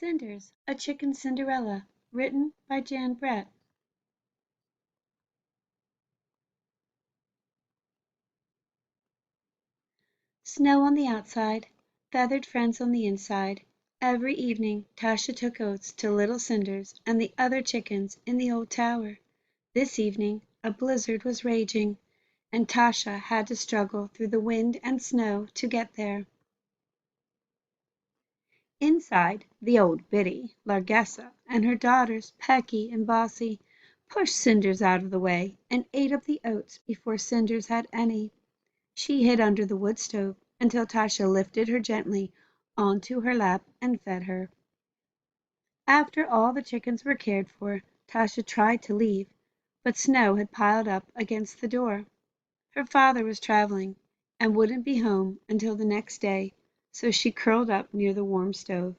Cinders, A Chicken Cinderella, written by Jan Brett. Snow on the outside, feathered friends on the inside. Every evening Tasha took oats to little Cinders and the other chickens in the old tower. This evening a blizzard was raging, and Tasha had to struggle through the wind and snow to get there. Inside, the old biddy, Largessa, and her daughters, Pecky and Bossy, pushed Cinders out of the way and ate up the oats before Cinders had any. She hid under the wood stove until Tasha lifted her gently onto her lap and fed her. After all the chickens were cared for, Tasha tried to leave, but snow had piled up against the door. Her father was traveling and wouldn't be home until the next day, so she curled up near the warm stove.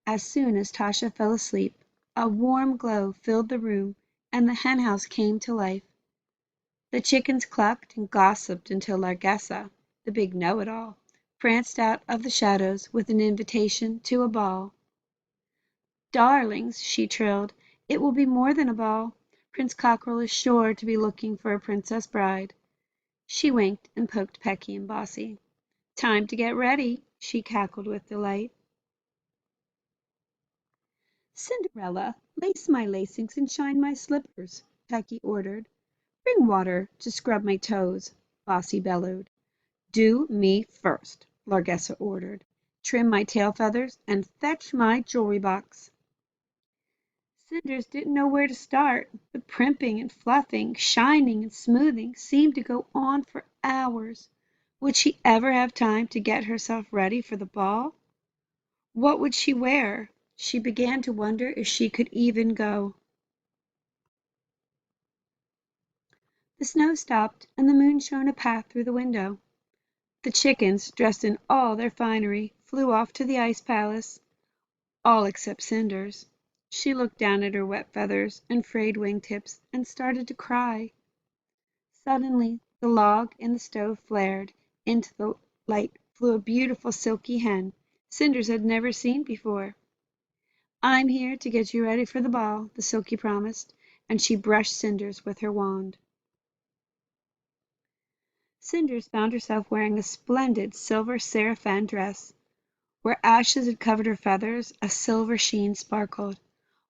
As soon as Tasha fell asleep, a warm glow filled the room and the henhouse came to life. The chickens clucked and gossiped until Largessa, the big know-it-all, pranced out of the shadows with an invitation to a ball. "Darlings," she trilled, "it will be more than a ball. Prince Cockerel is sure to be looking for a princess bride." She winked and poked Pecky and Bossy. "Time to get ready," she cackled with delight. "Cinderella, lace my lacings and shine my slippers," Pecky ordered. "Bring water to scrub my toes," Bossy bellowed. "Do me first," Largessa ordered. "Trim my tail feathers and fetch my jewelry box." Cinders didn't know where to start. The primping and fluffing, shining and smoothing seemed to go on for hours. Would she ever have time to get herself ready for the ball? What would she wear? She began to wonder if she could even go. The snow stopped and the moon shone a path through the window. The chickens, dressed in all their finery, flew off to the ice palace, all except Cinders. She looked down at her wet feathers and frayed wing-tips and started to cry. Suddenly the log in the stove flared. Into the light flew a beautiful silky hen Cinders had never seen before. "I'm here to get you ready for the ball," the Silky promised, and she brushed Cinders with her wand. Cinders found herself wearing a splendid silver seraphine dress. Where ashes had covered her feathers, a silver sheen sparkled.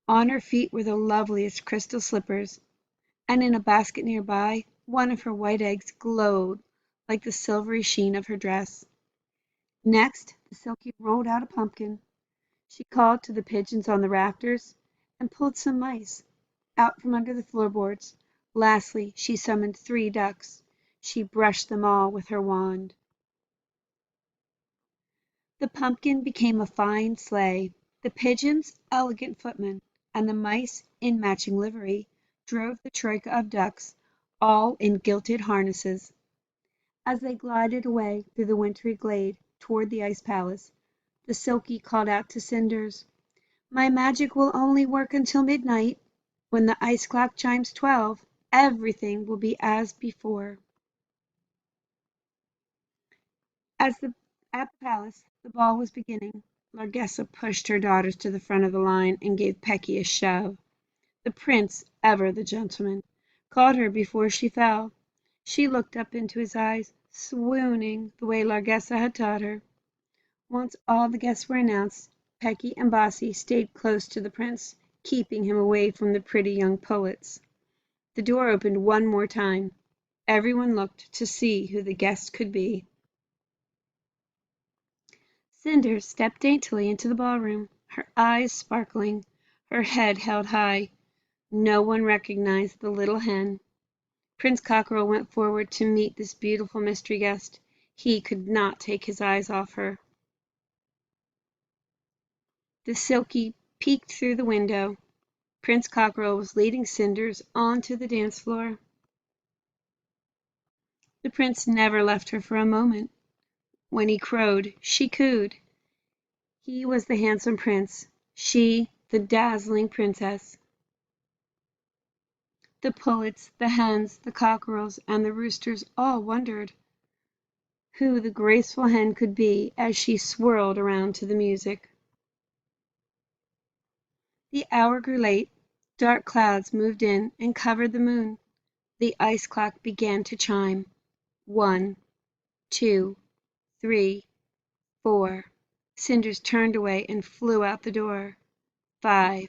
On her feet were the loveliest crystal slippers, and in a basket near by, one of her white eggs glowed like the silvery sheen of her dress. Next, the Silky rolled out a pumpkin. She called to the pigeons on the rafters and pulled some mice out from under the floorboards. Lastly, she summoned 3 ducks. She brushed them all with her wand. The pumpkin became a fine sleigh. The pigeons, elegant footmen, and the mice, in matching livery, drove the troika of ducks, all in gilded harnesses. As they glided away through the wintry glade toward the ice palace, the Silky called out to Cinders, "My magic will only work until midnight. When the ice clock chimes 12, everything will be as before." As the At the palace the ball was beginning, Largessa pushed her daughters to the front of the line and gave Pecky a shove. The prince, ever the gentleman, caught her before she fell. She looked up into his eyes, swooning the way Largessa had taught her. Once all the guests were announced, Pecky and Bossy stayed close to the prince, keeping him away from the pretty young poets. The door opened one more time. Everyone looked to see who the guest could be. Cinders stepped daintily into the ballroom, her eyes sparkling, her head held high. No one recognized the little hen. Prince Cockerel went forward to meet this beautiful mystery guest. He could not take his eyes off her. The Silky peeked through the window. Prince Cockerel was leading Cinders onto the dance floor. The prince never left her for a moment. When he crowed, she cooed. He was the handsome prince, she the dazzling princess. The pullets, the hens, the cockerels, and the roosters all wondered. who the graceful hen could be as she swirled around to the music. The hour grew late. Dark clouds moved in and covered the moon. The ice clock began to chime. 1, 2, 3, 4. Cinders turned away and flew out the door. 5,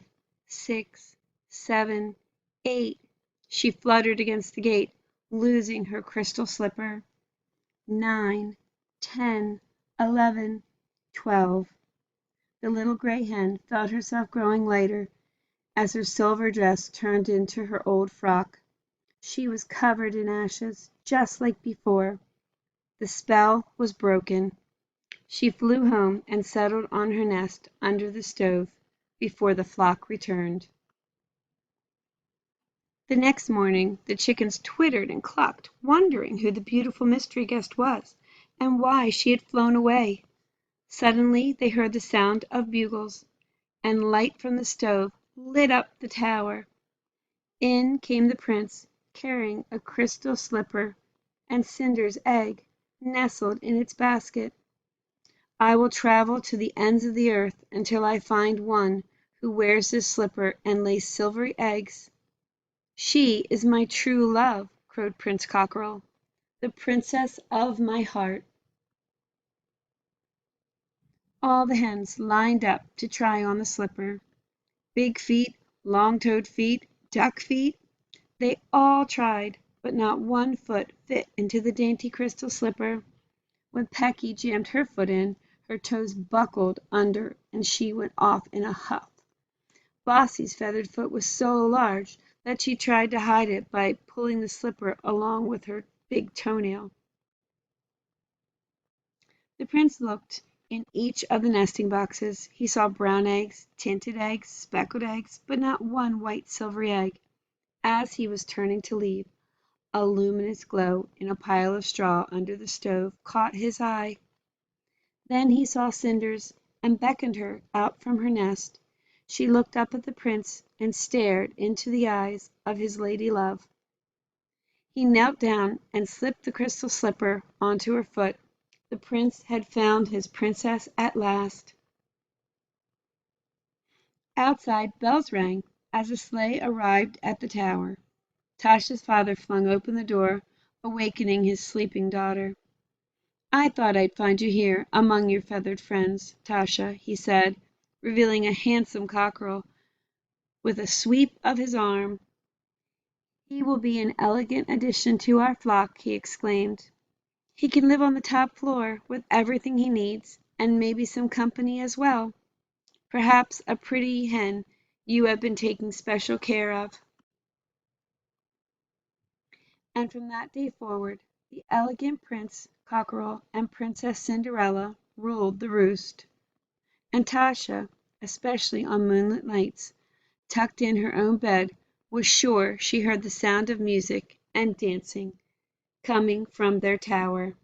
6, 7, 8. She fluttered against the gate, losing her crystal slipper. 9, 10, 11, 12. The little gray hen felt herself growing lighter as her silver dress turned into her old frock. She was covered in ashes, just like before. The spell was broken. She flew home and settled on her nest under the stove before the flock returned. The next morning the chickens twittered and clucked, wondering who the beautiful mystery guest was, and why she had flown away. Suddenly they heard the sound of bugles, and light from the stove lit up the tower. In came the prince, carrying a crystal slipper, and Cinder's egg nestled in its basket. I will travel to the ends of the earth until I find one who wears this slipper and lays silvery eggs. She is my true love, crowed Prince Cockerel, the princess of my heart. All the hens lined up to try on the slipper. Big feet, long-toed feet, duck feet. They all tried, but not one foot fit into the dainty crystal slipper. When Pecky jammed her foot in, her toes buckled under and she went off in a huff. Bossie's feathered foot was so large that she tried to hide it by pulling the slipper along with her big toenail. The prince looked in each of the nesting boxes. He saw brown eggs, tinted eggs, speckled eggs, but not one white silvery egg. As he was turning to leave, a luminous glow in a pile of straw under the stove caught his eye. Then he saw Cinders and beckoned her out from her nest. She looked up at the prince and stared into the eyes of his lady love. He knelt down and slipped the crystal slipper onto her foot. The prince had found his princess at last. Outside, bells rang as a sleigh arrived at the tower. Tasha's father flung open the door, awakening his sleeping daughter. "I thought I'd find you here among your feathered friends, Tasha," he said, revealing a handsome cockerel with a sweep of his arm. "He will be an elegant addition to our flock," he exclaimed. "He can live on the top floor with everything he needs, and maybe some company as well. Perhaps a pretty hen you have been taking special care of." And from that day forward, the elegant Prince Cockerel and Princess Cinderella ruled the roost. And Tasha, especially on moonlit nights, tucked in her own bed, was sure she heard the sound of music and dancing coming from their tower.